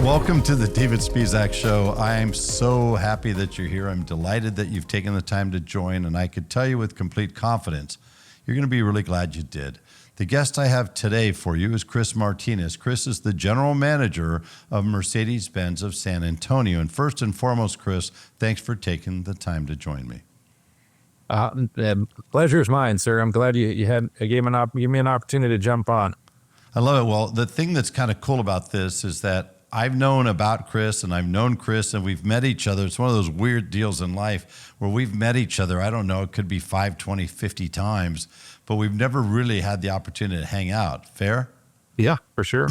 Welcome to the David Spisak Show. I am so happy that you're here. I'm delighted that you've taken the time to join, and I could tell you with complete confidence, you're going to be really glad you did. The guest I have today for you is Chris Martinez. Chris is the general manager of Mercedes-Benz of San Antonio. And first and foremost, Chris, thanks for taking the time to join me. Pleasure is mine, sir. I'm glad you gave me an opportunity to jump on. I love it. Well, the thing that's kind of cool about this is that I've known about Chris and I've known Chris and we've met each other. It's one of those weird deals in life where we've met each other. I don't know, it could be 5, 20, 50 times, but we've never really had the opportunity to hang out. Fair? Yeah, for sure.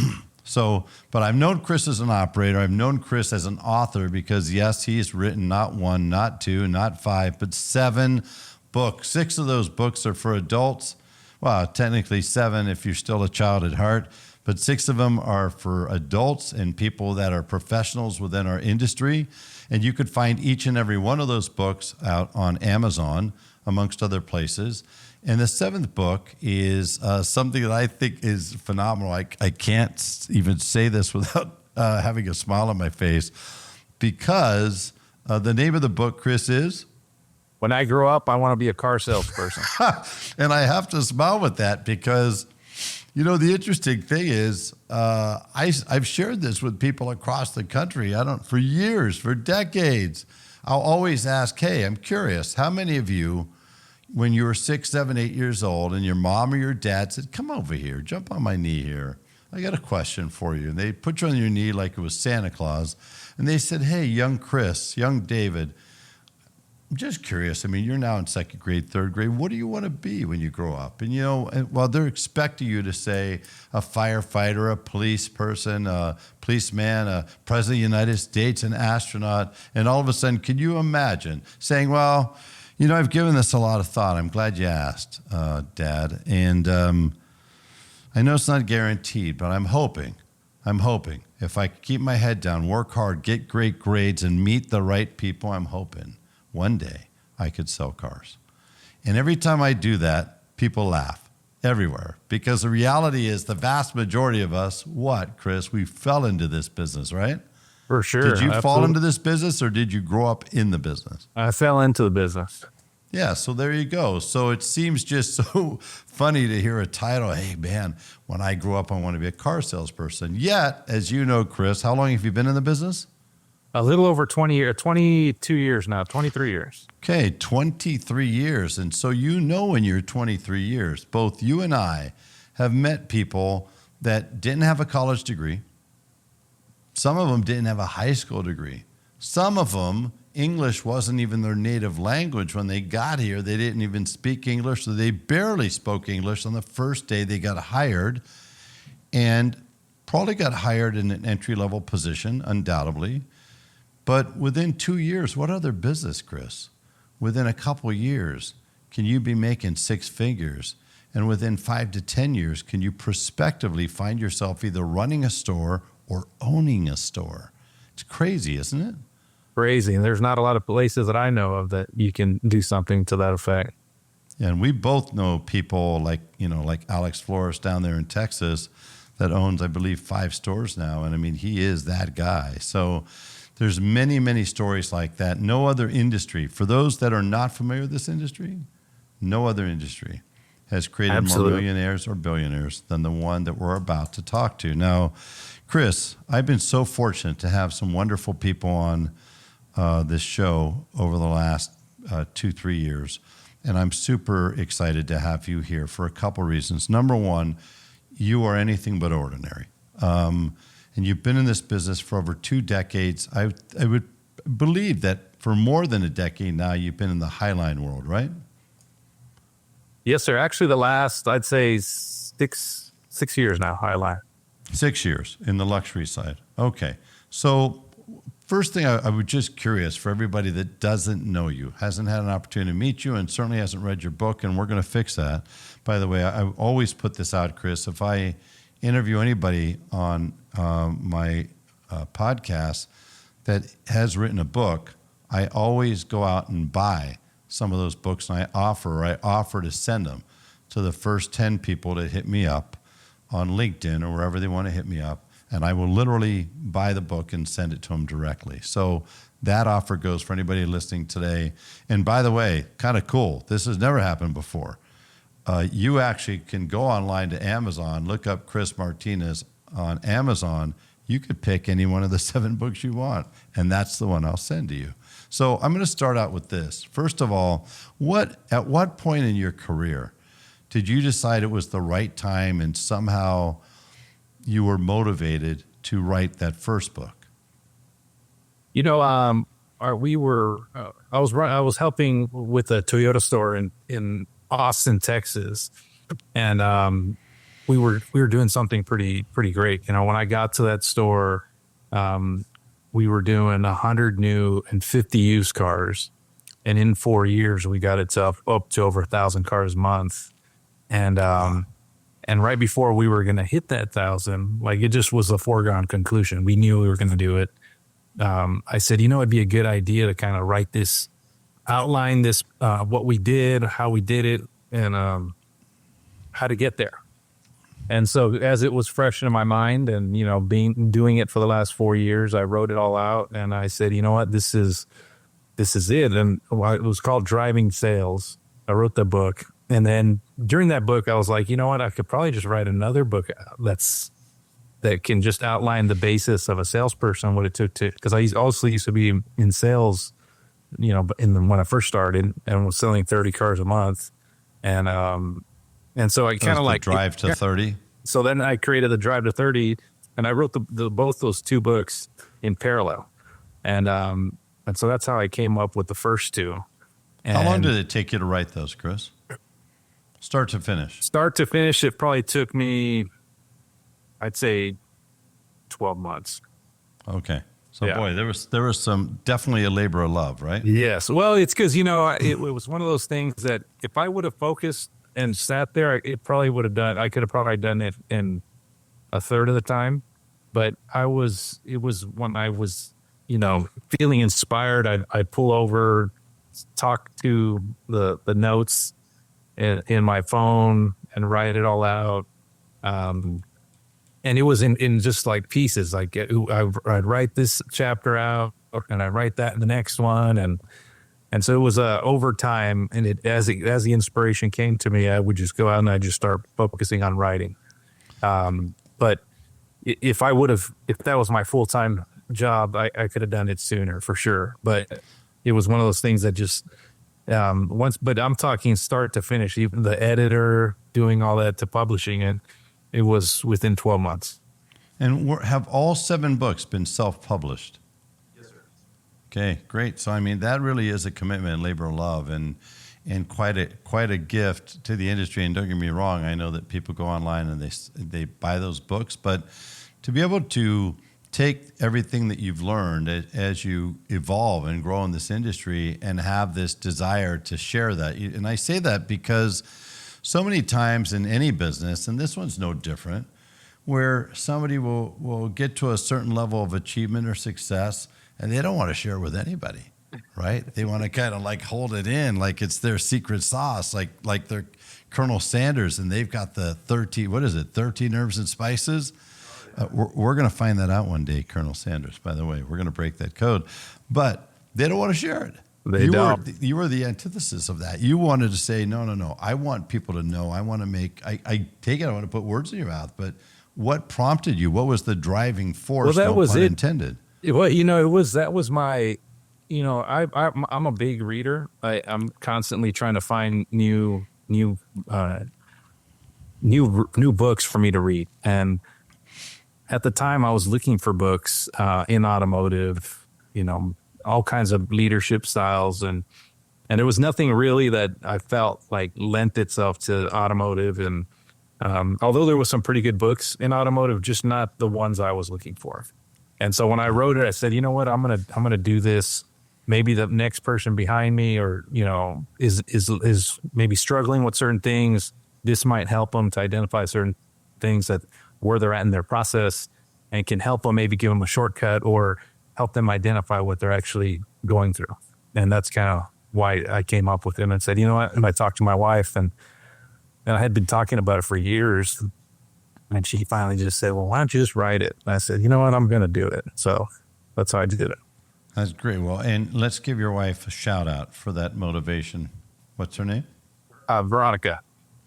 But I've known Chris as an operator. I've known Chris as an author because, yes, he's written not 1, not 2, not 5, but 7 books. 6 of those books are for adults. Well, technically 7 if you're still a child at heart, but 6 of them are for adults and people that are professionals within our industry. And you could find each and every one of those books out on Amazon, amongst other places. And the 7th book is something that I think is phenomenal. I can't even say this without having a smile on my face, because the name of the book, Chris, is? When I grow up, I want to be a car salesperson. And I have to smile with that because, you know, the interesting thing is I've shared this with people across the country. For years, for decades. I'll always ask, hey, I'm curious, how many of you, when you were 6, 7, 8 years old and your mom or your dad said, come over here, jump on my knee here, I got a question for you. And they put you on your knee like it was Santa Claus. And they said, hey, young Chris, young David, I'm just curious. I mean, you're now in 2nd grade, 3rd grade. What do you want to be when you grow up? And, you know, well, they're expecting you to say a firefighter, a police person, a policeman, a president of the United States, an astronaut. And all of a sudden, can you imagine saying, well, you know, I've given this a lot of thought. I'm glad you asked, Dad. And I know it's not guaranteed, but I'm hoping if I keep my head down, work hard, get great grades, and meet the right people, I'm hoping one day I could sell cars. And every time I do that, people laugh everywhere, because the reality is the vast majority of us, what, Chris, we fell into this business, right? For sure. Did you Absolutely. fall into this business or did you grow up in the business? I fell into the business. Yeah, so there you go. So it seems just so funny to hear a title, hey, man, when I grew up, I want to be a car salesperson. Yet, as you know, Chris, how long have you been in the business? A little over 20 years, 22 years now, 23 years. Okay, 23 years. And so you know in your 23 years, both you and I have met people that didn't have a college degree. Some of them didn't have a high school degree. Some of them, English wasn't even their native language. When they got here, they didn't even speak English, so they barely spoke English on the first day they got hired, and probably got hired in an entry-level position, undoubtedly. But within 2 years, what other business, Chris? Within a couple years, can you be making 6 figures? And within 5 to 10 years, can you prospectively find yourself either running a store or owning a store? It's crazy, isn't it? Crazy. And there's not a lot of places that I know of that you can do something to that effect. Yeah, and we both know people like Alex Flores down there in Texas that owns, I believe, 5 stores now. And I mean, he is that guy. So there's many, many stories like that. No other industry, for those that are not familiar with this industry, no other industry has created Absolutely. more millionaires or billionaires than the one that we're about to talk to. Now, Chris, I've been so fortunate to have some wonderful people on this show over the last 2-3 years, and I'm super excited to have you here for a couple reasons. Number one, you are anything but ordinary. And you've been in this business for over 2 decades. I would believe that for more than a decade now, you've been in the Highline world, right? Yes, sir. Actually, the last, I'd say 6 years now, Highline. 6 years in the luxury side. Okay. So first thing, I was just curious for everybody that doesn't know you, hasn't had an opportunity to meet you, and certainly hasn't read your book, and we're going to fix that. By the way, I always put this out, Chris. If I interview anybody on my podcast that has written a book, I always go out and buy some of those books, and I offer to send them to the first 10 people that hit me up on LinkedIn or wherever they want to hit me up. and I will literally buy the book and send it to them directly. So that offer goes for anybody listening today. And by the way, kind of cool. This has never happened before. You actually can go online to Amazon, look up Chris Martinez on Amazon. You could pick any one of the 7 books you want, and that's the one I'll send to you. So I'm going to start out with this. First of all, at what point in your career did you decide it was the right time and somehow you were motivated to write that first book? You know, I was helping with a Toyota store in Austin, Texas, and we were doing something pretty great. You know, when I got to that store, we were doing 100 new and 50 used cars, and in 4 years we got it up to over 1,000 cars a month, and right before we were going to hit that 1,000, like it just was a foregone conclusion. We knew we were going to do it. I said, you know, it'd be a good idea to kind of write this, outline this, what we did, how we did it, and how to get there. And so as it was fresh in my mind and, you know, doing it for the last 4 years, I wrote it all out and I said, you know what, this is it. And it was called Driving Sales. I wrote the book. And then during that book, I was like, you know what, I could probably just write another book that can just outline the basis of a salesperson, what it took to, because I also used to be in sales, you know, when I first started and was selling 30 cars a month. And so I kind of like Drive to 30. So then I created the Drive to 30 and I wrote both those 2 books in parallel. And so that's how I came up with the first 2. And how long did it take you to write those, Chris? Start to finish. Start to finish, it probably took me, I'd say 12 months. Okay. So boy, there was some definitely a labor of love, right? Yes. Well, it's because, you know, it was one of those things that if I would have focused and sat there, it probably would have done. I could have probably done it in a third of the time, but it was when I was, you know, feeling inspired. I'd pull over, talk to the notes in my phone and write it all out. And it was in just like pieces. Like I'd write this chapter out, and I write that in the next one, and so it was over time. And as the inspiration came to me, I would just go out and I just start focusing on writing. But if that was my full time job, I could have done it sooner for sure. But it was one of those things that just but I'm talking start to finish, even the editor doing all that to publishing it. It was within 12 months. And have all 7 books been self-published? Yes, sir. Okay, great. So, I mean, that really is a commitment and labor of love and quite a gift to the industry. And don't get me wrong, I know that people go online and they buy those books, but to be able to take everything that you've learned as you evolve and grow in this industry and have this desire to share that. And I say that because so many times in any business, and this one's no different, where somebody will get to a certain level of achievement or success and they don't want to share with anybody, right? They want to kind of like hold it in like it's their secret sauce, like they're Colonel Sanders and they've got the 13 herbs and spices. We're going to find that out one day, Colonel Sanders, by the way. We're going to break that code. But they don't want to share it. You were the antithesis of that. You wanted to say, no. I want people to know. I want to make, I take it, I want to put words in your mouth. But what prompted you? What was the driving force? Well, that was pun it. Intended. Well, that was my, you know, I'm a big reader. I'm constantly trying to find new books for me to read. And at the time I was looking for books in automotive, you know, all kinds of leadership styles. And there was nothing really that I felt like lent itself to automotive. And although there was some pretty good books in automotive, just not the ones I was looking for. And so when I wrote it, I said, you know what, I'm going to do this. Maybe the next person behind me, or, you know, is maybe struggling with certain things. This might help them to identify certain things that where they're at in their process and can help them, maybe give them a shortcut or help them identify what they're actually going through. And that's kind of why I came up with it and said, you know what? And I talked to my wife and I had been talking about it for years. And she finally just said, well, why don't you just write it? And I said, you know what? I'm going to do it. So that's how I did it. That's great. Well, and let's give your wife a shout out for that motivation. What's her name? Veronica.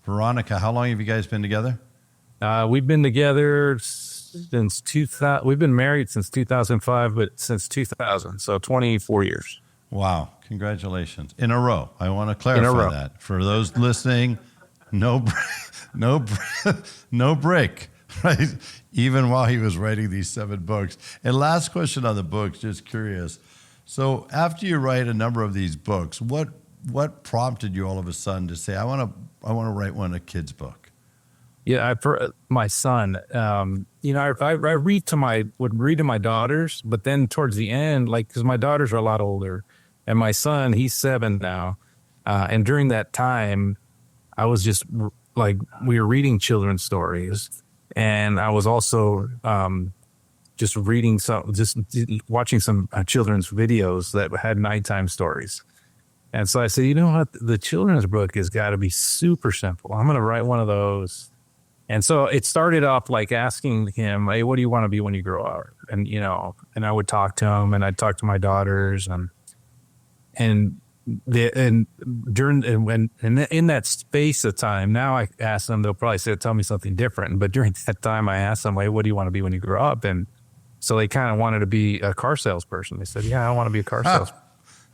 Veronica. How long have you guys been together? We've been together since 2000. We've been married since 2005, but since 2000. So 24 years. Wow. Congratulations. In a row. I want to clarify that. For those listening, no, no, no break, right? Even while he was writing these 7 books. And last question on the books, just curious. So after you write a number of these books, what prompted you all of a sudden to say, I want to write a kid's book? Yeah, for my son, I would read to my daughters, but then towards the end, like, because my daughters are a lot older, and my son, he's 7 now, and during that time, I was just like, we were reading children's stories, and I was also just watching some children's videos that had nighttime stories. And so I said, you know what, the children's book has got to be super simple. I'm going to write one of those. And so it started off like asking him, hey, what do you want to be when you grow up? And, and I would talk to him, and I'd talk to my daughters, and in that space of time, now I ask them, they'll probably say, tell me something different. But during that time, I asked them, hey, what do you want to be when you grow up? And so they kind of wanted to be a car salesperson. They said, yeah, I want to be a car salesperson.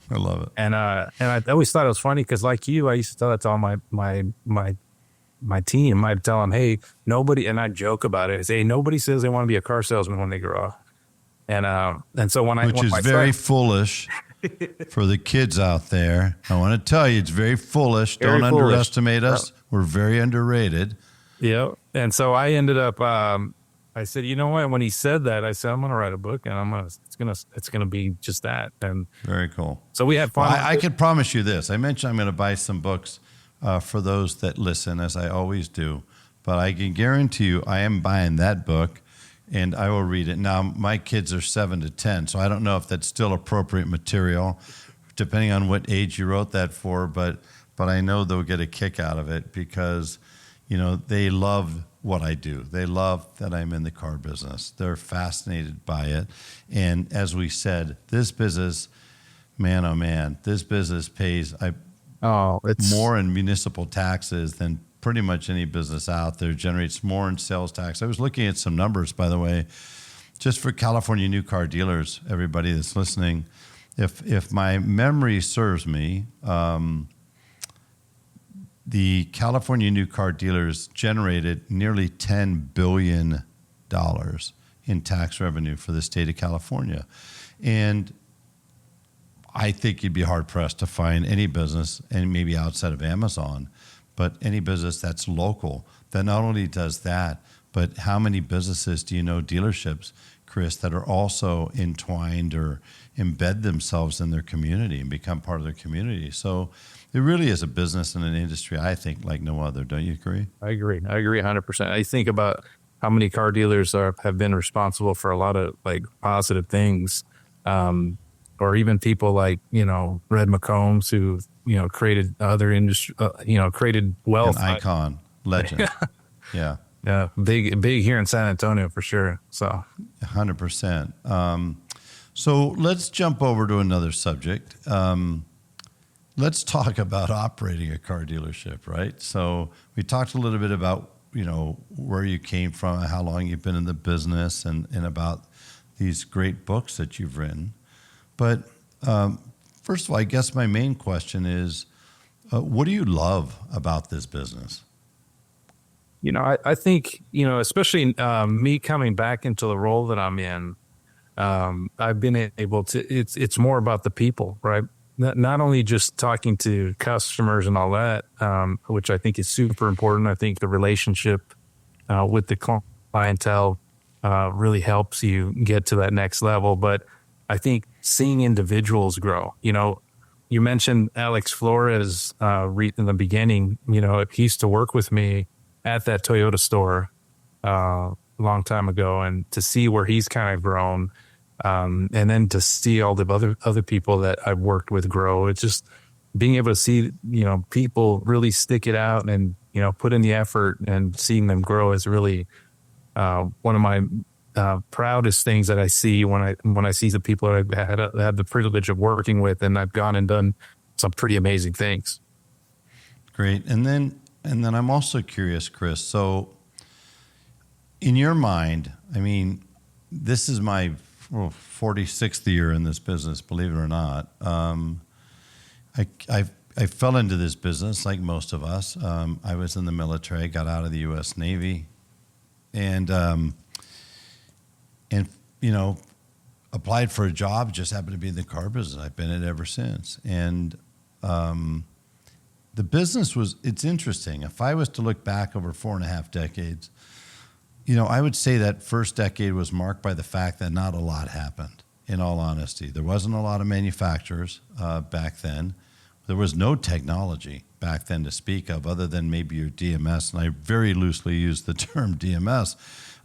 I love it. And I always thought it was funny because, like you, I used to tell that to all my team. I'd tell them, hey, nobody, and I'd joke about it. I'd say, hey, nobody says they want to be a car salesman when they grow up. And so which is very foolish for the kids out there. I want to tell you, it's very foolish. Don't underestimate us. We're very underrated. Yeah. And so I ended up, I said, you know what? When he said that, I said, I'm going to write a book, and it's going to be just that. And very cool. So we had fun. Well, I can promise you this. I mentioned I'm going to buy some books for those that listen, as I always do. But I can guarantee you, I am buying that book, and I will read it. Now, my kids are 7 to 10, so I don't know if that's still appropriate material, depending on what age you wrote that for. But I know they'll get a kick out of it because, they love what I do. They love that I'm in the car business. They're fascinated by it. And as we said, this business, man, oh man, this business pays more in municipal taxes than pretty much any business out there. Generates more in sales tax. I was looking at some numbers, by the way, just for California new car dealers, everybody that's listening. If my memory serves me, the California new car dealers generated nearly $10 billion in tax revenue for the state of California. And I think you'd be hard-pressed to find any business, and maybe outside of Amazon, but any business that's local that not only does that, but how many businesses do you know, dealerships, Chris, that are also entwined or embed themselves in their community and become part of their community? So it really is a business and an industry, I think, like no other. Don't you agree? I agree 100%. I think about how many car dealers have been responsible for a lot of like positive things, or even people like, Red McCombs, who, created other industry, created wealth. An icon, legend. Yeah. Yeah. Big here in San Antonio for sure. So 100%. So let's jump over to another subject. Let's talk about operating a car dealership, right? So we talked a little bit about, where you came from, how long you've been in the business, and about these great books that you've written. But first of all, I guess my main question is, what do you love about this business? I think, especially me coming back into the role that I'm in, I've been able to, it's more about the people, right? Not only just talking to customers and all that, which I think is super important. I think the relationship with the clientele really helps you get to that next level. But I think seeing individuals grow, you mentioned Alex Flores in the beginning. He used to work with me at that Toyota store a long time ago, and to see where he's kind of grown. And then to see all the other people that I've worked with grow, it's just being able to see, people really stick it out and, put in the effort, and seeing them grow is really One of my proudest things that I see when I see the people that I've had the privilege of working with, and I've gone and done some pretty amazing things. Great. And then I'm also curious, Chris. So in your mind, I mean, this is my 46th year in this business, believe it or not. I fell into this business like most of us. I was in the military, got out of the U.S. Navy, and you know, applied for a job. Just happened to be in the car business. I've been in it ever since. And the business it's interesting. If I was to look back over 4.5 decades, I would say that first decade was marked by the fact that not a lot happened, in all honesty. There wasn't a lot of manufacturers back then. There was no technology back then to speak of other than maybe your DMS. And I very loosely use the term DMS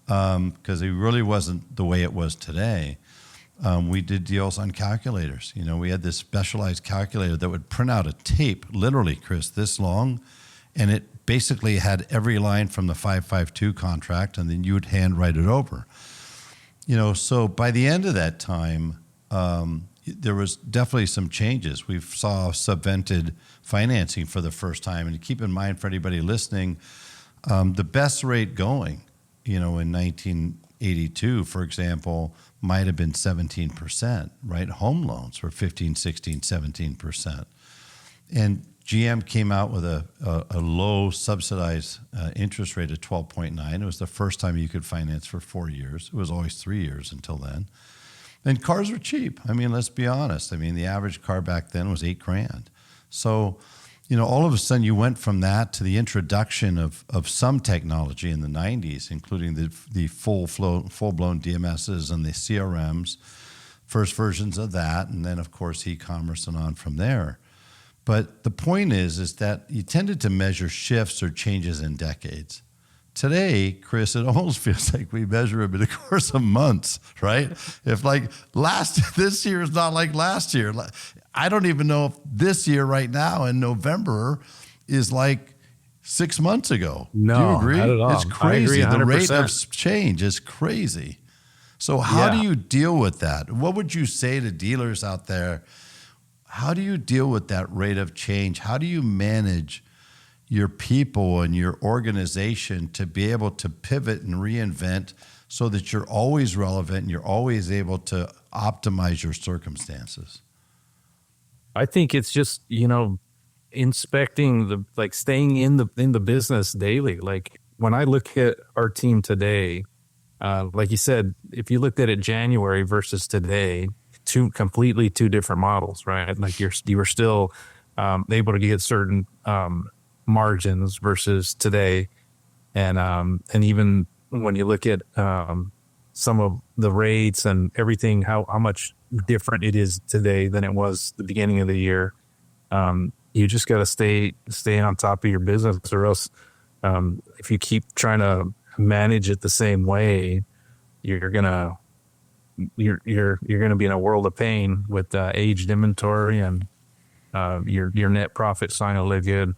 because it really wasn't the way it was today. We did deals on calculators. We had this specialized calculator that would print out a tape, literally, Chris, this long, and it basically had every line from the 552 contract, and then you would handwrite it over. So by the end of that time, there was definitely some changes. We saw subvented financing for the first time. And keep in mind, for anybody listening, the best rate going, in 1982, for example, might have been 17%, right? Home loans were 15, 16, 17%. And GM came out with a low subsidized interest rate of 12.9. It was the first time you could finance for 4 years. It was always 3 years until then. And cars were cheap. I mean, let's be honest. I mean, the average car back then was $8,000. So, all of a sudden you went from that to the introduction of some technology in the 90s, including the full-blown DMSs and the CRMs, first versions of that, and then, of course, e-commerce and on from there. But the point is that you tended to measure shifts or changes in decades. Today, Chris, it almost feels like we measure them in the course of months, right? If this year is not like last year. I don't even know if this year right now in November is like 6 months ago. No, do you agree? Not at all. It's crazy. I agree 100%. The rate of change is crazy. So how do you deal with that? What would you say to dealers out there? How do you deal with that rate of change? How do you manage your people and your organization to be able to pivot and reinvent so that you're always relevant and you're always able to optimize your circumstances? I think it's just, inspecting staying in the business daily. Like when I look at our team today, like you said, if you looked at it January versus today, two different models, right? Like you were still able to get certain margins versus today, and even when you look at some of the rates and everything, how much different it is today than it was the beginning of the year. You just got to stay on top of your business, or else if you keep trying to manage it the same way, you're gonna be in a world of pain with aged inventory, and your net profit's not gonna live good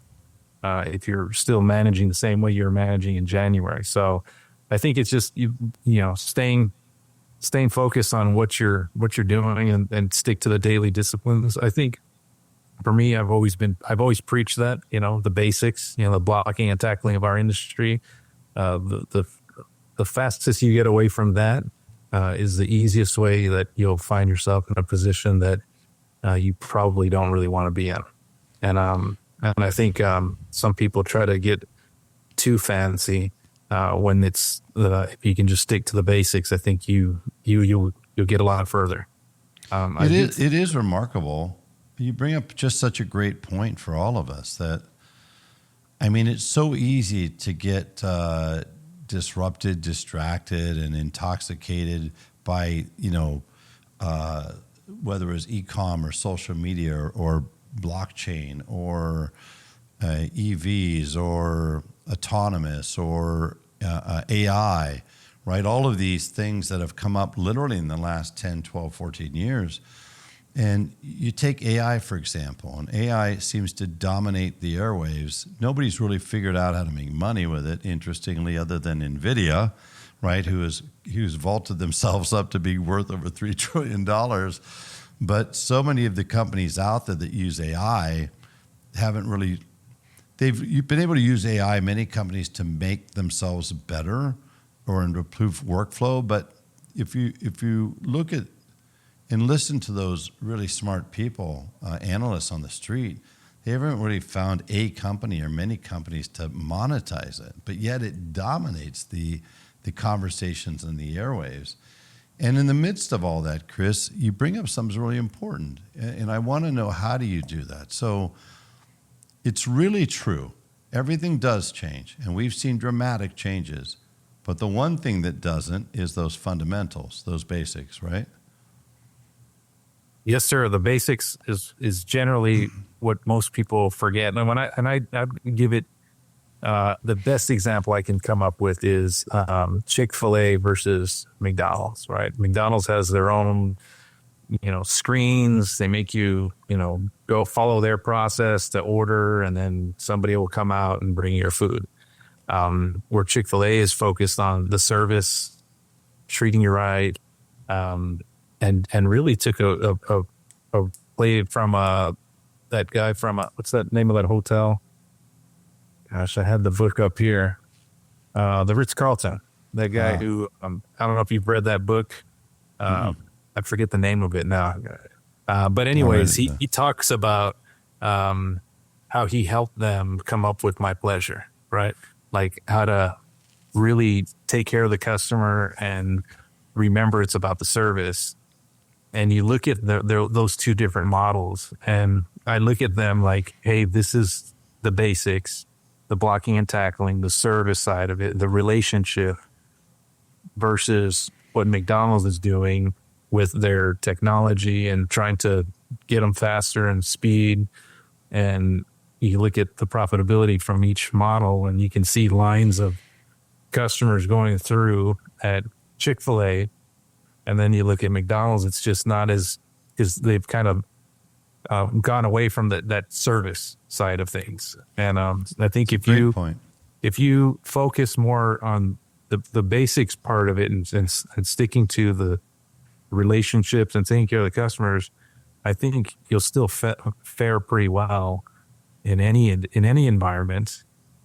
if you're still managing the same way you were managing in January. So I think it's just staying focused on what you're doing and stick to the daily disciplines. I think for me, I've always preached that, the basics, the blocking and tackling of our industry. The fastest you get away from that is the easiest way that you'll find yourself in a position that you probably don't really want to be in. And I think some people try to get too fancy when it's if you can just stick to the basics. I think you'll get a lot further. It is remarkable. You bring up just such a great point for all of us that, I mean, it's so easy to get disrupted, distracted, and intoxicated by, whether it's e-com or social media or blockchain or EVs or autonomous or AI, right? All of these things that have come up literally in the last 10, 12, 14 years. And you take AI, for example, and AI seems to dominate the airwaves. Nobody's really figured out how to make money with it, interestingly, other than NVIDIA, right? Who's vaulted themselves up to be worth over $3 trillion. But so many of the companies out there that use AI haven't really, you've been able to use AI, many companies, to make themselves better or improve workflow. But if you look at and listen to those really smart people, analysts on the street, they haven't really found a company or many companies to monetize it, but yet it dominates the conversations and the airwaves. And in the midst of all that, Chris, you bring up something really important, and I want to know, how do you do that? So it's really true. Everything does change, and we've seen dramatic changes. But the one thing that doesn't is those fundamentals, those basics, right? Yes, sir. The basics is generally what most people forget. And I give it the best example I can come up with is Chick-fil-A versus McDonald's. Right? McDonald's has their own, screens. They make you, go follow their process to order, and then somebody will come out and bring your food. Where Chick-fil-A is focused on the service, treating you right, and really took a play from that guy from what's that name of that hotel? Gosh, I had the book up here. The Ritz-Carlton. That guy who I don't know if you've read that book. I forget the name of it now. But anyways, he talks about how he helped them come up with My Pleasure, right? Like how to really take care of the customer and remember it's about the service. And you look at those two different models, and I look at them like, hey, this is the basics, the blocking and tackling, the service side of it, the relationship, versus what McDonald's is doing with their technology and trying to get them faster and speed. And you look at the profitability from each model, and you can see lines of customers going through at Chick-fil-A. And then you look at McDonald's, it's just not as, because they've kind of gone away from that service side of things. And I think if you focus more on the basics part of it and sticking to the relationships and taking care of the customers, I think you'll still fare pretty well in any environment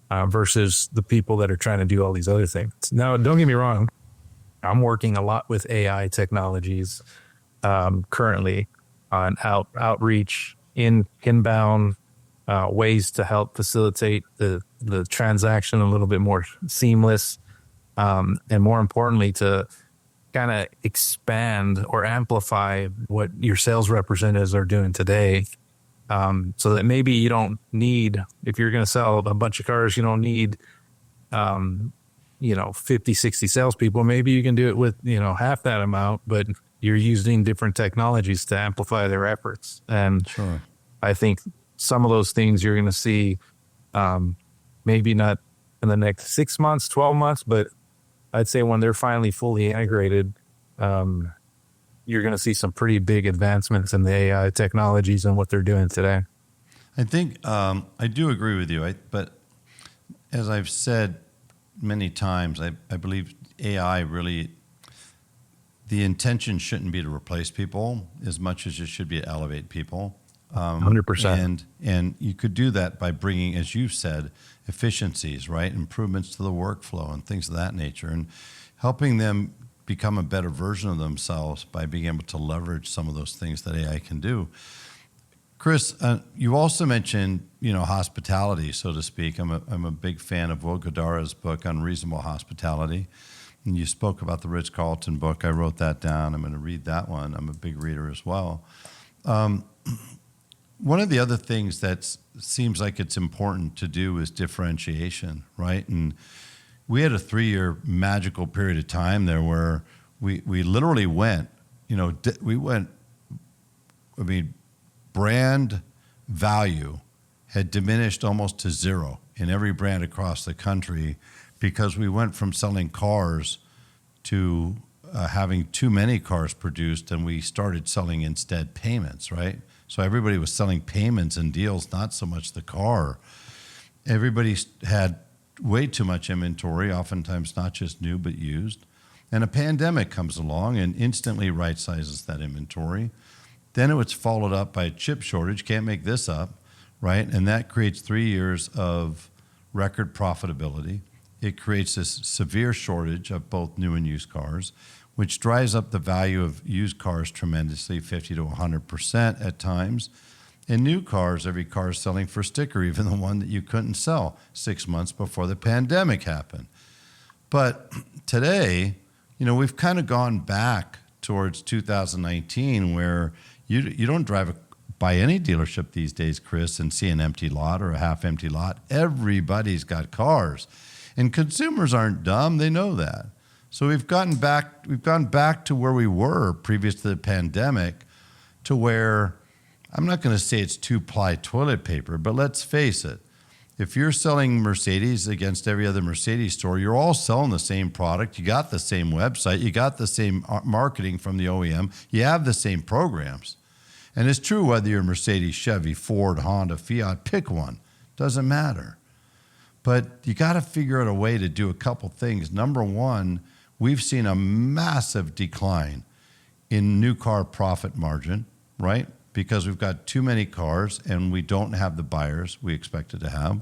versus the people that are trying to do all these other things. Now, don't get me wrong. I'm working a lot with AI technologies currently on outreach, inbound ways to help facilitate the transaction a little bit more seamless, and more importantly, to kind of expand or amplify what your sales representatives are doing today, so that maybe you don't need, if you're going to sell a bunch of cars, you don't need 50, 60 salespeople. Maybe you can do it with, half that amount, but you're using different technologies to amplify their efforts. And sure. I think some of those things you're going to see, maybe not in the next 6 months, 12 months, but I'd say when they're finally fully integrated, you're going to see some pretty big advancements in the AI technologies and what they're doing today. I think I do agree with you. But as I've said many times, I believe AI really, the intention shouldn't be to replace people as much as it should be to elevate people. 100%. And you could do that by bringing, as you've said, efficiencies, right? Improvements to the workflow and things of that nature, and helping them become a better version of themselves by being able to leverage some of those things that AI can do. Chris, you also mentioned, hospitality, so to speak. I'm a big fan of Will Guidara's book, Unreasonable Hospitality. And you spoke about the Ritz-Carlton book. I wrote that down. I'm going to read that one. I'm a big reader as well. One of the other things that seems like it's important to do is differentiation, right? And we had a 3-year magical period of time there where we literally went, brand value had diminished almost to zero in every brand across the country, because we went from selling cars to having too many cars produced, and we started selling instead payments, right? So everybody was selling payments and deals, not so much the car. Everybody had way too much inventory, oftentimes not just new but used. And a pandemic comes along and instantly right sizes that inventory. Then it was followed up by a chip shortage. Can't make this up, right? And that creates 3 years of record profitability. It creates this severe shortage of both new and used cars, which drives up the value of used cars tremendously, 50 to 100% at times. In new cars, every car is selling for sticker, even the one that you couldn't sell 6 months before the pandemic happened. But today, we've kind of gone back towards 2019 where you don't drive by any dealership these days, Chris, and see an empty lot or a half empty lot. Everybody's got cars. And consumers aren't dumb, they know that. So we've gone back to where we were previous to the pandemic, to where I'm not going to say it's 2-ply toilet paper, but let's face it. If you're selling Mercedes against every other Mercedes store, you're all selling the same product. You got the same website. You got the same marketing from the OEM. You have the same programs. And it's true whether you're Mercedes, Chevy, Ford, Honda, Fiat, pick one. Doesn't matter. But you got to figure out a way to do a couple things. Number one, we've seen a massive decline in new car profit margin, right? Because we've got too many cars and we don't have the buyers we expected to have.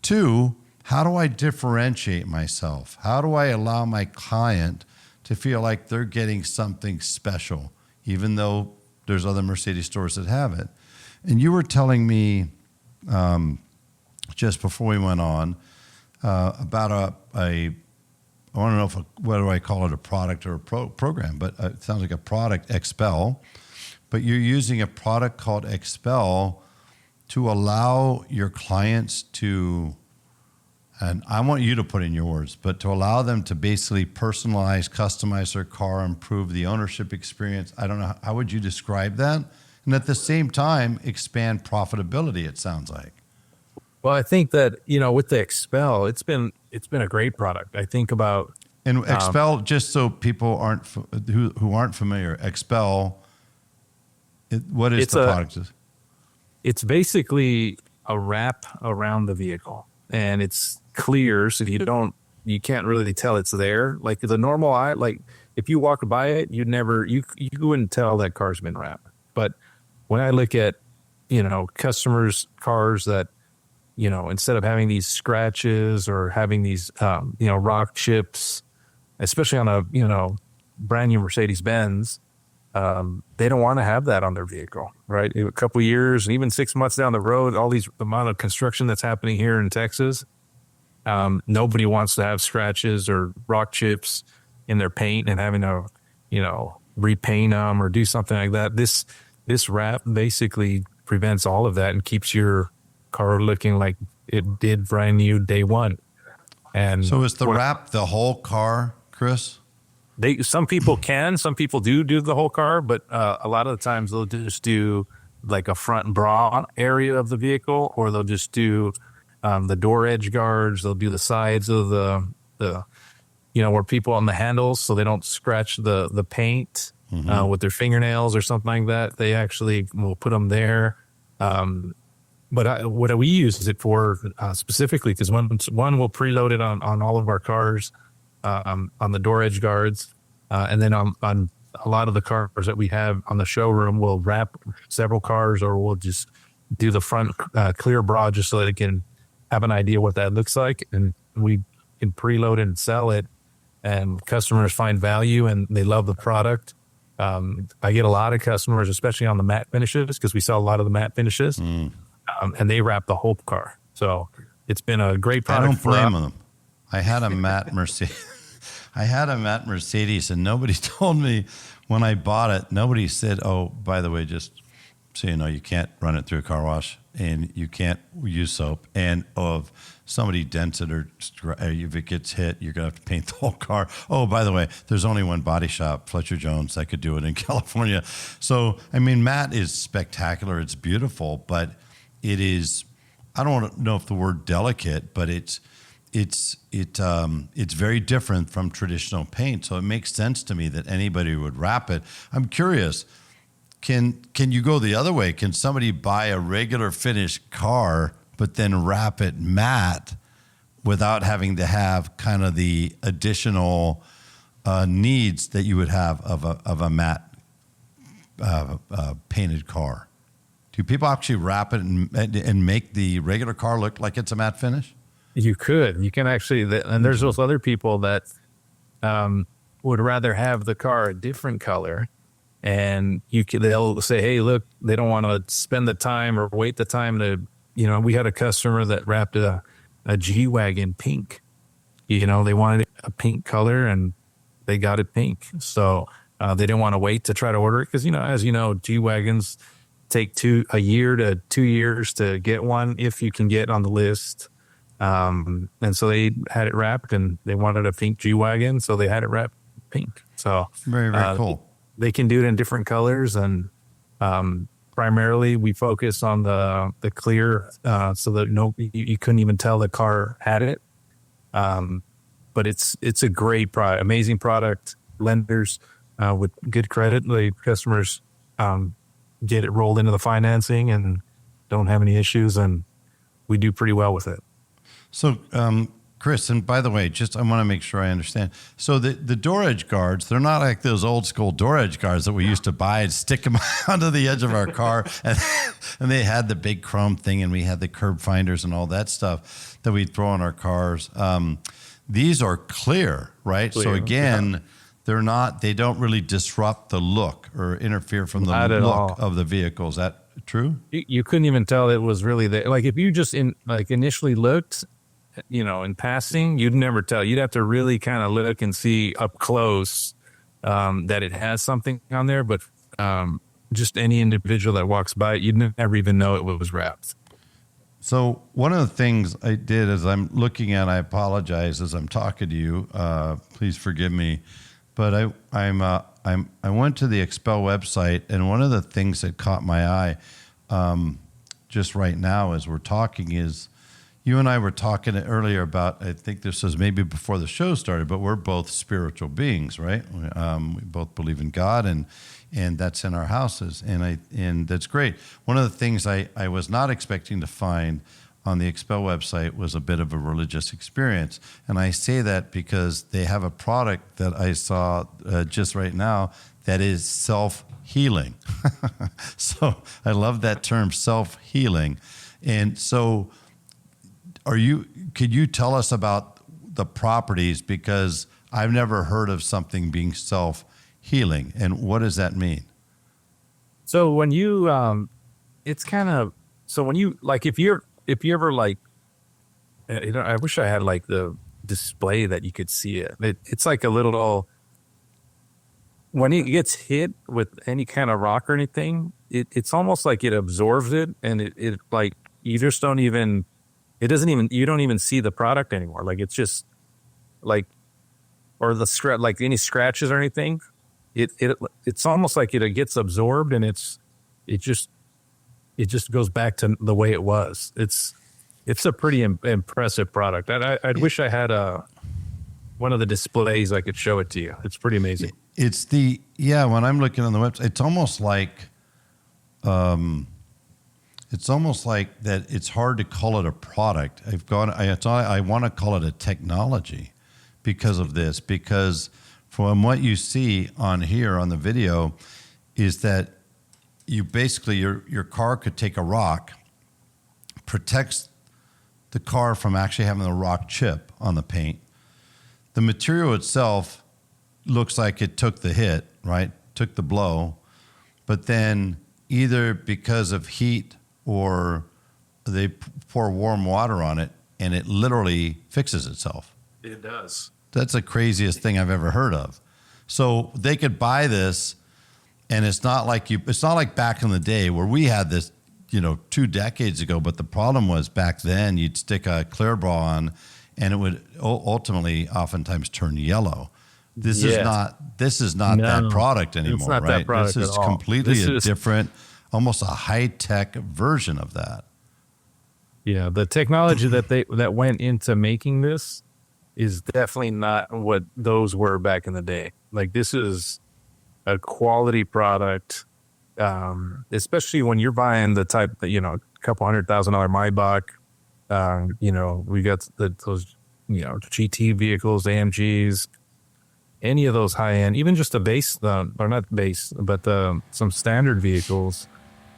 2, how do I differentiate myself? How do I allow my client to feel like they're getting something special, even though there's other Mercedes stores that have it? And you were telling me just before we went on about I want to know whether I call it a product or a program, but it sounds like a product, Expel. But you're using a product called Expel to allow your clients to, and I want you to put in your words, but to allow them to basically personalize, customize their car, improve the ownership experience. I don't know, how would you describe that? And at the same time, expand profitability, it sounds like. Well, I think that, with the Expel, it's been a great product. I think about, and Expel, just so people who aren't familiar, Expel, what is the product? It's basically a wrap around the vehicle, and it's clear, so you can't really tell it's there. Like the normal eye, like if you walk by it, you wouldn't tell that car's been wrapped. But when I look at, customers' cars that, instead of having these scratches or having these, rock chips, especially on a, brand new Mercedes-Benz, they don't want to have that on their vehicle, right? A couple of years, even 6 months down the road, the amount of construction that's happening here in Texas, nobody wants to have scratches or rock chips in their paint and having to, repaint them or do something like that. This wrap basically prevents all of that and keeps your car looking like it did brand new day one. And so is the wrap the whole car, Chris? Some people some people do the whole car, but a lot of the times they'll just do like a front bra area of the vehicle, or they'll just do the door edge guards. They'll do the sides of the where people on the handles, so they don't scratch the paint with their fingernails or something like that. They actually will put them there. But what we use it for specifically, because one will preload it on all of our cars. On the door edge guards, and then on a lot of the cars that we have on the showroom, we'll wrap several cars, or we'll just do the front clear bra just so that it can have an idea what that looks like, and we can preload and sell it, and customers find value and they love the product. I get a lot of customers, especially on the matte finishes, because we sell a lot of the matte finishes, and they wrap the whole car. So it's been a great product. I don't blame them. I had a matte Mercedes, and nobody told me when I bought it, nobody said, oh, by the way, just so you know, you can't run it through a car wash and you can't use soap. And if somebody dents it or if it gets hit, you're going to have to paint the whole car. Oh, by the way, there's only one body shop, Fletcher Jones, that could do it in California. So, I mean, matte is spectacular. It's beautiful, but it is, I don't know if the word delicate, but it's very different from traditional paint. So it makes sense to me that anybody would wrap it. I'm curious, can you go the other way? Can somebody buy a regular finished car but then wrap it matte without having to have kind of the additional needs that you would have of a matte painted car. Do people actually wrap it and make the regular car look like it's a matte finish? You can actually, and there's those other people that would rather have the car a different color, and they'll say, hey, look, they don't want to spend the time or wait the time to, we had a customer that wrapped a G-Wagon pink. They wanted a pink color and they got it pink. So they didn't want to wait to try to order it because, as you know, G-Wagons take a year to 2 years to get one if you can get on the list. And so they had it wrapped and they wanted a pink G-Wagon, so they had it wrapped pink. So very, very cool. They can do it in different colors, and primarily we focus on the clear, so that you couldn't even tell the car had it. But it's a great product, amazing product. Lenders with good credit, the customers get it rolled into the financing and don't have any issues, and we do pretty well with it. So, Chris, and by the way, I want to make sure I understand. So the door edge guards, they're not like those old school door edge guards that we used to buy and stick them onto the edge of our car. And they had the big chrome thing, and we had the curb finders and all that stuff that we'd throw on our cars. These are clear, right? Clear, so again, they don't really disrupt the look or interfere from the look of the vehicle. Is that true? You couldn't even tell it was really there. Like if you just initially looked, in passing, you'd never tell. You'd have to really kind of look and see up close that it has something on there. But just any individual that walks by it, you'd never even know it was wrapped. So one of the things I did as I'm looking at, I apologize as I'm talking to you. Please forgive me, but I went to the Expel website, and one of the things that caught my eye, just right now as we're talking, is you and I were talking earlier about, I think this was maybe before the show started, but we're both spiritual beings, right? We both believe in God, and that's in our houses, and that's great. One of the things I was not expecting to find on the Expel website was a bit of a religious experience. And I say that because they have a product that I saw just right now that is self-healing. So I love that term, self-healing. And so could you tell us about the properties? Because I've never heard of something being self-healing. And what does that mean? So when you, when you, like, if you ever like, I wish I had like the display that you could see it. It's like a little, when it gets hit with any kind of rock or anything, it's almost like it absorbs it, and it like, you just don't even, you don't even see the product anymore. Like it's just like, or like any scratches or anything, it's almost like it gets absorbed, and it just goes back to the way it was. It's a pretty impressive product. I wish I had one of the displays I could show it to you. It's pretty amazing. When I'm looking on the website, it's almost like that. It's hard to call it a product. I want to call it a technology because of this, because from what you see on here on the video is that you basically, your car could take a rock, protects the car from actually having the rock chip on the paint. The material itself looks like it took the hit, right? Took the blow, but then either because of heat or they pour warm water on it and it literally fixes itself. It does. That's the craziest thing I've ever heard of. So they could buy this, and it's not like back in the day where we had this, 2 decades ago. But the problem was back then you'd stick a clear bra on, and it would ultimately oftentimes turn yellow. This is not that product anymore, it's not right? That product this is at all. completely different, almost a high-tech version of that. Yeah, the technology that went into making this is definitely not what those were back in the day. Like, this is a quality product, especially when you're buying the type that, a couple $100,000 Maybach, We got those, GT vehicles, AMGs, any of those high end, even just a base, or not base, but some standard vehicles.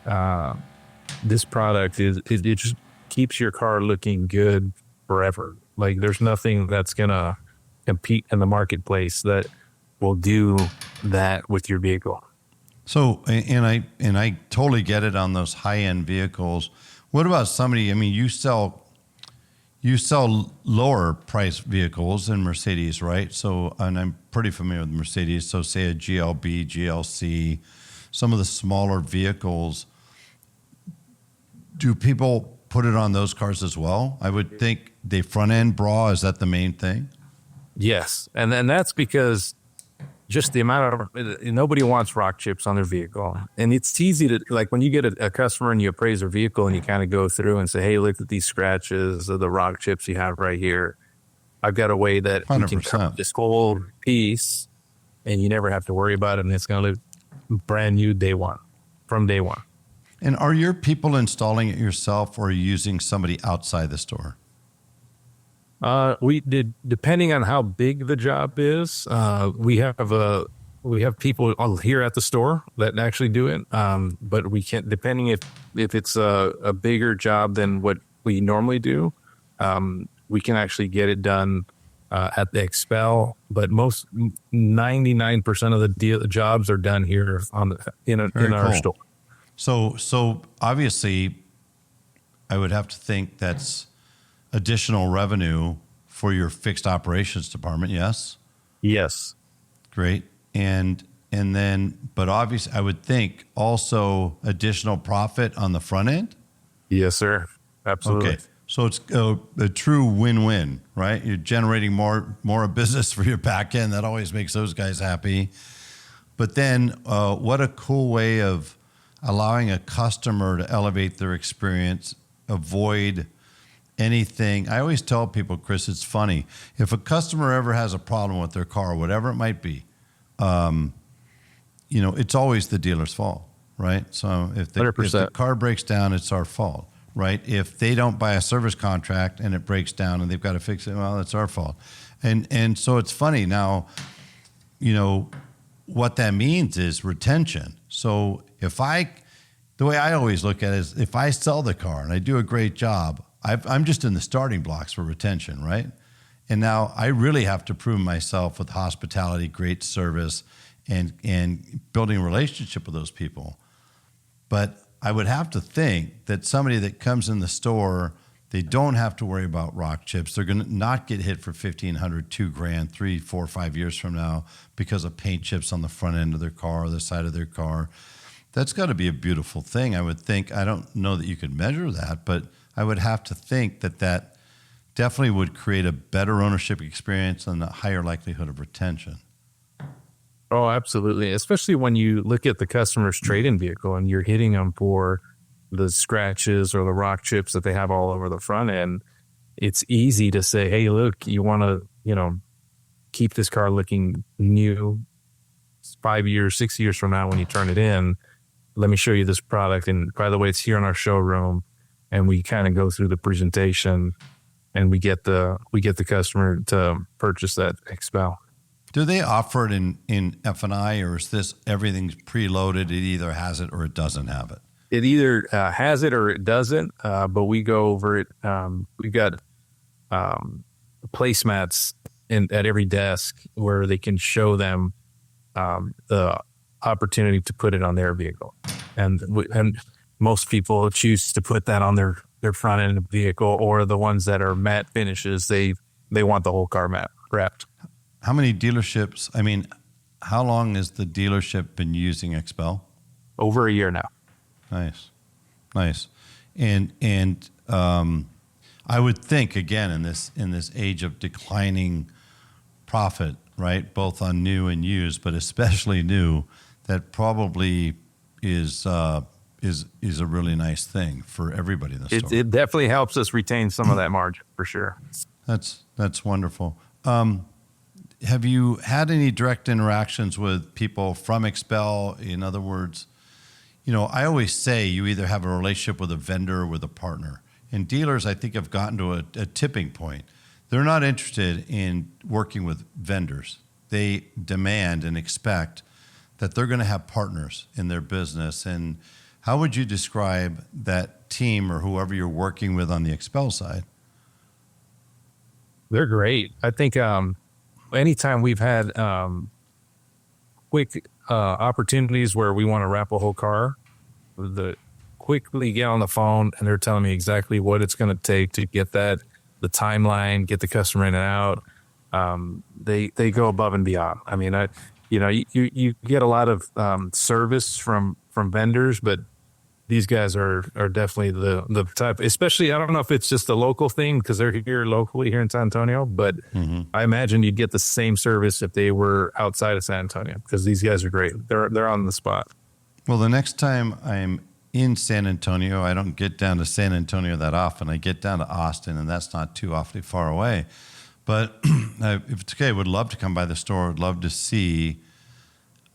Uh, this product it just keeps your car looking good forever. Like there's nothing that's gonna compete in the marketplace that will do that with your vehicle. So, and I totally get it on those high end vehicles. What about somebody? I mean, you sell lower price vehicles in Mercedes, right? So, and I'm pretty familiar with Mercedes. So, say a GLB, GLC, some of the smaller vehicles. Do people put it on those cars as well? I would think the front end bra, is that the main thing? Yes, and then that's because just the amount of nobody wants rock chips on their vehicle, and it's easy to like when you get a customer and you appraise their vehicle and you kind of go through and say, "Hey, look at these scratches of the rock chips you have right here. I've got a way that we can cover 100%. this whole piece, and you never have to worry about it, and it's going to look brand new from day one." And are your people installing it yourself, or are you using somebody outside the store? We did, depending on how big the job is. We have people here at the store that actually do it. But we can't, depending if it's a bigger job than what we normally do. We can actually get it done at the Expel. But 99% of the jobs are done here in our Cool. store. So obviously, I would have to think that's additional revenue for your fixed operations department. Yes, Yes. great. And then, but obviously, I would think also additional profit on the front end. Yes, sir. Absolutely. Okay, so it's a true win-win, right? You're generating more business for your back end. That always makes those guys happy. But then, what a cool way of allowing a customer to elevate their experience, avoid anything. I always tell people, Chris, it's funny. If a customer ever has a problem with their car, whatever it might be, it's always the dealer's fault, right? So if the 100%. car breaks down, it's our fault, right? If they don't buy a service contract and it breaks down and they've got to fix it, well, it's our fault. And so it's funny now, what that means is retention. So the way I always look at it is if I sell the car and I do a great job, I'm just in the starting blocks for retention, right? And now I really have to prove myself with hospitality, great service, and building a relationship with those people. But I would have to think that somebody that comes in the store, they don't have to worry about rock chips. They're going to not get hit for $1,500, $2,000, 3, 4, 5 years from now because of paint chips on the front end of their car or the side of their car. That's got to be a beautiful thing, I would think. I don't know that you could measure that, but I would have to think that definitely would create a better ownership experience and a higher likelihood of retention. Oh, absolutely. Especially when you look at the customer's trade-in vehicle and you're hitting them for the scratches or the rock chips that they have all over the front end. It's easy to say, "Hey, look, you want to, keep this car looking new 5 years, 6 years from now when you turn it in. Let me show you this product. And by the way, it's here in our showroom." And we kind of go through the presentation and we get the customer to purchase that Expel. Do they offer it in F&I, or is this everything's preloaded? It either has it or it doesn't have it. It either has it or it doesn't, but we go over it. We've got placemats at every desk where they can show them the opportunity to put it on their vehicle. And most people choose to put that on their front end of the vehicle, or the ones that are matte finishes. They want the whole car matte wrapped. How many dealerships, how long has the dealership been using Expel? Over a year now. Nice. And I would think, again, in this age of declining profit, right, both on new and used, but especially new, that probably is a really nice thing for everybody in the store. It definitely helps us retain some of that margin for sure. That's wonderful. Have you had any direct interactions with people from Expel? In other words, I always say you either have a relationship with a vendor or with a partner. And dealers, I think, have gotten to a tipping point. They're not interested in working with vendors. They demand and expect that they're going to have partners in their business. And how would you describe that team or whoever you're working with on the Expel side? They're great. I think anytime we've had quick opportunities where we want to wrap a whole car, quickly get on the phone and they're telling me exactly what it's going to take to get the timeline, get the customer in and out. They go above and beyond. I mean, you get a lot of service from vendors, but these guys are definitely the type, especially, I don't know if it's just a local thing because they're here locally here in San Antonio, but I imagine you'd get the same service if they were outside of San Antonio because these guys are great. They're on the spot. Well, the next time I'm in San Antonio, I don't get down to San Antonio that often. I get down to Austin, and that's not too awfully far away. But if it's okay, I would love to come by the store. I'd love to see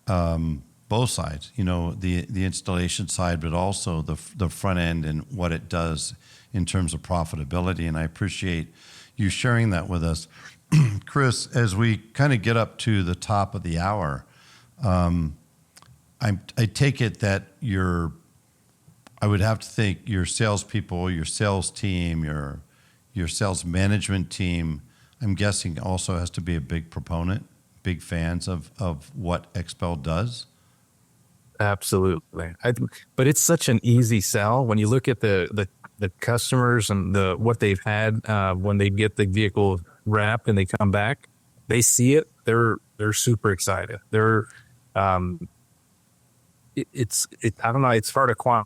both sides, the installation side, but also the front end and what it does in terms of profitability. And I appreciate you sharing that with us. Chris, as we kind of get up to the top of the hour, I take it that I would have to think your salespeople, your sales team, your sales management team, I'm guessing also has to be a big proponent, big fans of what Expel does. Absolutely. But it's such an easy sell when you look at the customers and what they've had when they get the vehicle wrapped and they come back, they see it. They're super excited. I don't know. It's hard to quantify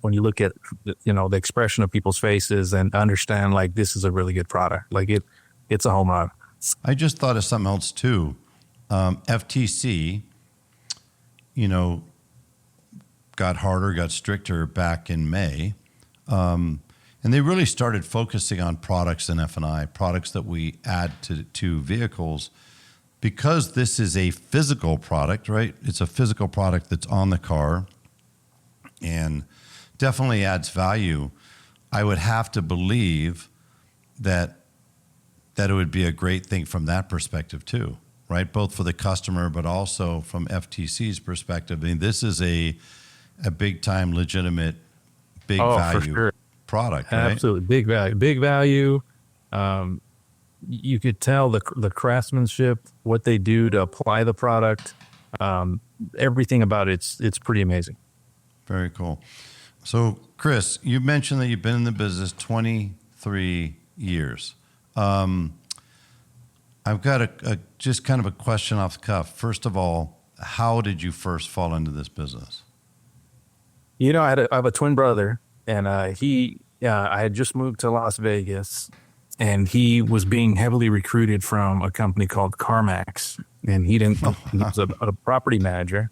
when you look at the expression of people's faces and understand like this is a really good product. Like it's a home run. I just thought of something else too. FTC, got harder, got stricter back in May. And they really started focusing on products in F&I, products that we add to vehicles, because this is a physical product, right? It's a physical product that's on the car and definitely adds value. I would have to believe that it would be a great thing from that perspective too, right? Both for the customer, but also from FTC's perspective. I mean, this is a big time, legitimate, big value for sure. Product, right? Absolutely. Big value. You could tell the craftsmanship, what they do to apply the product, everything about it's pretty amazing. Very cool. So, Chris, you mentioned that you've been in the business 23 years. I've got just kind of a question off the cuff. First of all, how did you first fall into this business? I have a twin brother, and I had just moved to Las Vegas, and he was being heavily recruited from a company called CarMax, and he was a property manager.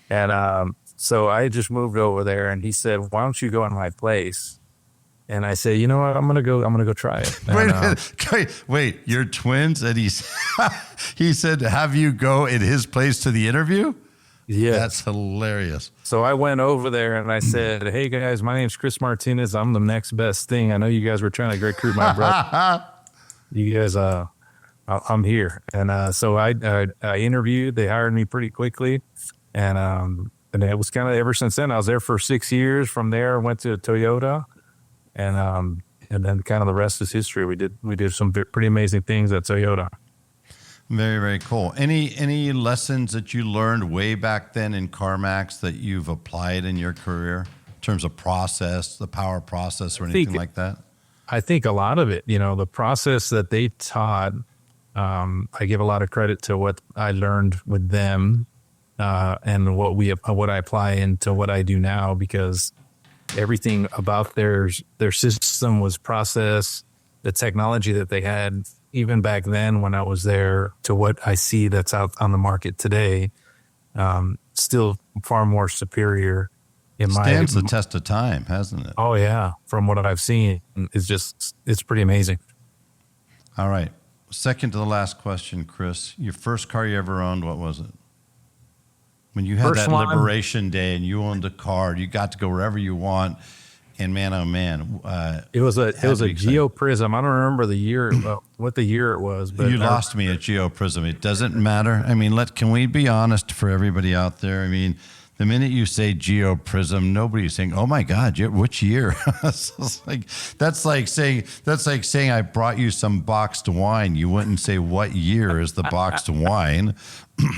And so I just moved over there, and he said, "Why don't you go in my place?" And I said, "You know what? I'm gonna go try it." And, wait, you're twins? And he said, "Have you go in his place to the interview?" Yeah, that's hilarious. So I went over there and I said, "Hey guys, my name's Chris Martinez. I'm the next best thing. I know you guys were trying to recruit my brother. You guys, I'm here." And so I interviewed. They hired me pretty quickly, and it was kind of ever since then. I was there for 6 years. From there, I went to Toyota, and then kind of the rest is history. We did some pretty amazing things at Toyota. Very, very cool. Any lessons that you learned way back then in CarMax that you've applied in your career in terms of process, the power process, or anything like that? I think a lot of it, the process that they taught, I give a lot of credit to what I learned with them, and what I apply into what I do now, because everything about their system was process, the technology that they had even back then when I was there to what I see that's out on the market today, still far more superior. Stands the test of time, hasn't it? Oh yeah, from what I've seen, it's pretty amazing. All right, second to the last question, Chris. Your first car you ever owned, what was it? When you had that liberation day and you owned a car, you got to go wherever you want, And man, oh man, It was a had to be exciting. Geo Prism. I don't remember the year, what the year it was, but You lost me at GeoPrism. It doesn't matter. I mean, can we be honest for everybody out there? I mean, the minute you say GeoPrism, nobody's saying, "Oh my God, which year?" That's like saying I brought you some boxed wine. You wouldn't say what year is the boxed wine,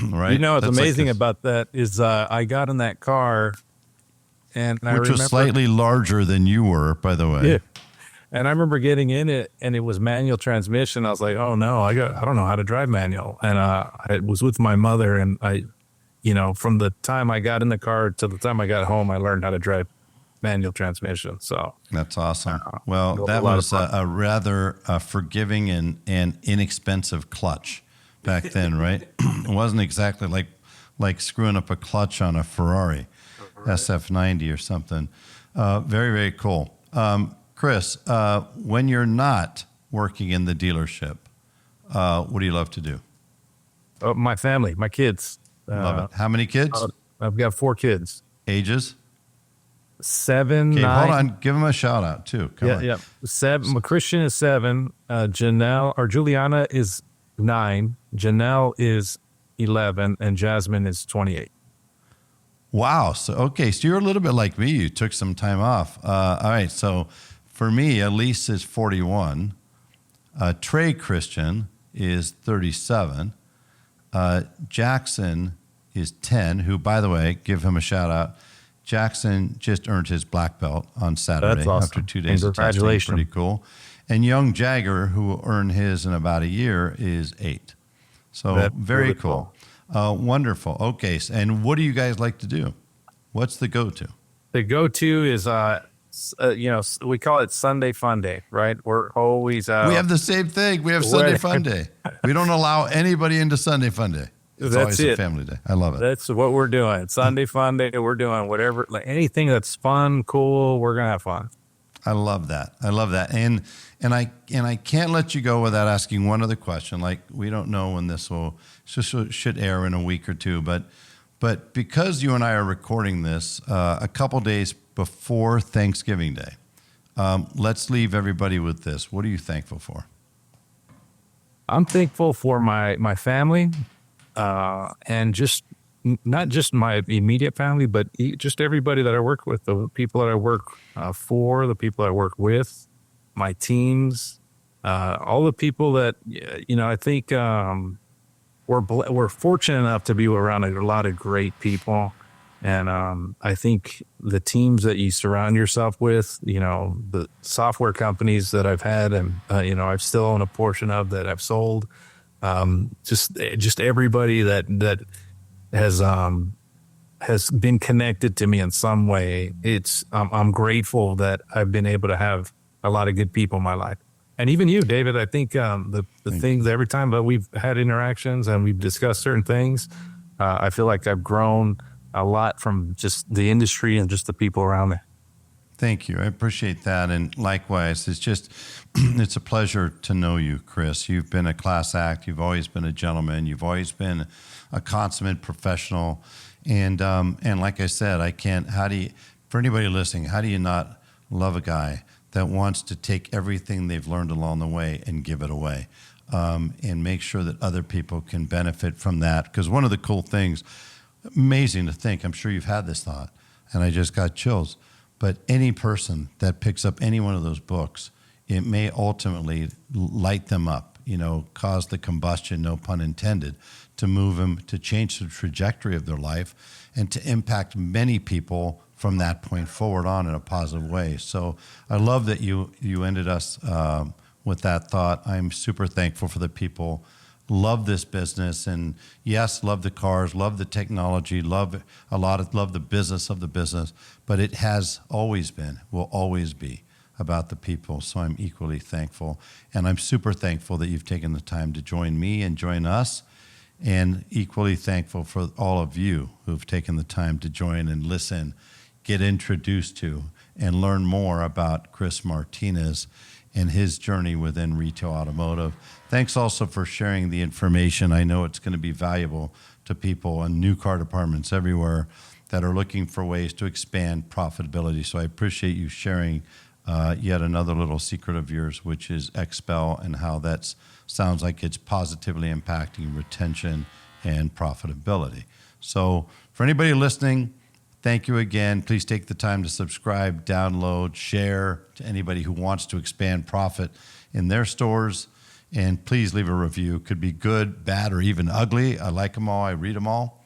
right? You know what's That's like amazing this, about that is I got in that car, and I which was remember, slightly larger than you were, by the way. yeah, and I remember getting in it, and it was manual transmission. I was like, oh no, I don't know how to drive manual, and I was with my mother, and from the time I got in the car to the time I got home, I learned how to drive manual transmission. So That's awesome. a Well, that lot of was fun. a rather forgiving and inexpensive clutch back then, right? It wasn't exactly like screwing up a clutch on a Ferrari SF90 or something. Very, very cool. Chris, when you're not working in the dealership, what do you love to do? My family, my kids. Love it. How many kids? I've got 4 kids. Ages? 7, Okay, 9. hold on. Give them a shout out too. Come on. Yeah. 7. Christian is 7. Juliana is 9. Janelle is 11, and Jasmine is 28. Wow. So you're a little bit like me. You took some time off. All right. So for me, Elise is 41. Trey Christian is 37. Jackson is 10, who, by the way, give him a shout out. Jackson just earned his black belt on Saturday. That's awesome. After 2 days of testing. Congratulations. Pretty cool. And young Jagger, who will earn his in about a year, is 8. So That's very really cool. Wonderful. Okay. And what do you guys like to do? What's the go-to? The go-to is, we call it Sunday Fun Day, right? We're always We have the same thing. We have Sunday Fun Day. We don't allow anybody into Sunday Fun Day. It's That's always a it. family day. I love it. That's what we're doing. Sunday Fun Day. We're doing whatever, like anything that's fun, cool. We're gonna have fun. I love that. I love that. And I can't let you go without asking one other question. Like, we don't know when this should air in a week or two, but because you and I are recording this a couple days before Thanksgiving Day, let's leave everybody with this. What are you thankful for? I'm thankful for my family, and just not just my immediate family, but just everybody that I work with, the people that I work for, the people I work with, my teams, all the people that, I think we're fortunate enough to be around a lot of great people. And I think the teams that you surround yourself with, the software companies that I've had and, I still own a portion of that I've sold, just everybody that has been connected to me in some way. I'm grateful that I've been able to have a lot of good people in my life. And even you, David, I think the things every time that we've had interactions and we've discussed certain things, I feel like I've grown a lot from just the industry and just the people around me. Thank you. I appreciate that. And likewise, it's a pleasure to know you, Chris. You've been a class act. You've always been a gentleman. You've always been a consummate professional. And like I said, for anybody listening, how do you not love a guy that wants to take everything they've learned along the way and give it away, and make sure that other people can benefit from that? Because one of the cool things, amazing to think, I'm sure you've had this thought, and I just got chills, but any person that picks up any one of those books, it may ultimately light them up, cause the combustion, no pun intended, to move them, to change the trajectory of their life, and to impact many people from that point forward on in a positive way. So I love that you ended us with that thought. I'm super thankful for the people. Love this business, and yes, love the cars, love the technology, love the business of the business, but it has always been, will always be about the people. So I'm equally thankful, and I'm super thankful that you've taken the time to join me and join us, and equally thankful for all of you who've taken the time to join and listen, get introduced to, and learn more about Chris Martinez and his journey within retail automotive. Thanks also for sharing the information. I know it's going to be valuable to people in new car departments everywhere that are looking for ways to expand profitability. So I appreciate you sharing yet another little secret of yours, which is Expel, and how that sounds like it's positively impacting retention and profitability. So for anybody listening, thank you again. Please take the time to subscribe, download, share to anybody who wants to expand profit in their stores. And please leave a review. Could be good, bad, or even ugly. I like them all. I read them all.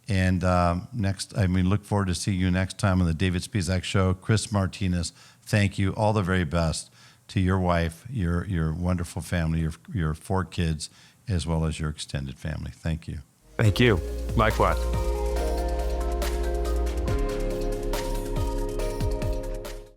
And look forward to seeing you next time on the David Spisak Show. Chris Martinez, thank you. All the very best to your wife, your wonderful family, your 4 kids, as well as your extended family. Thank you. Thank you. Likewise.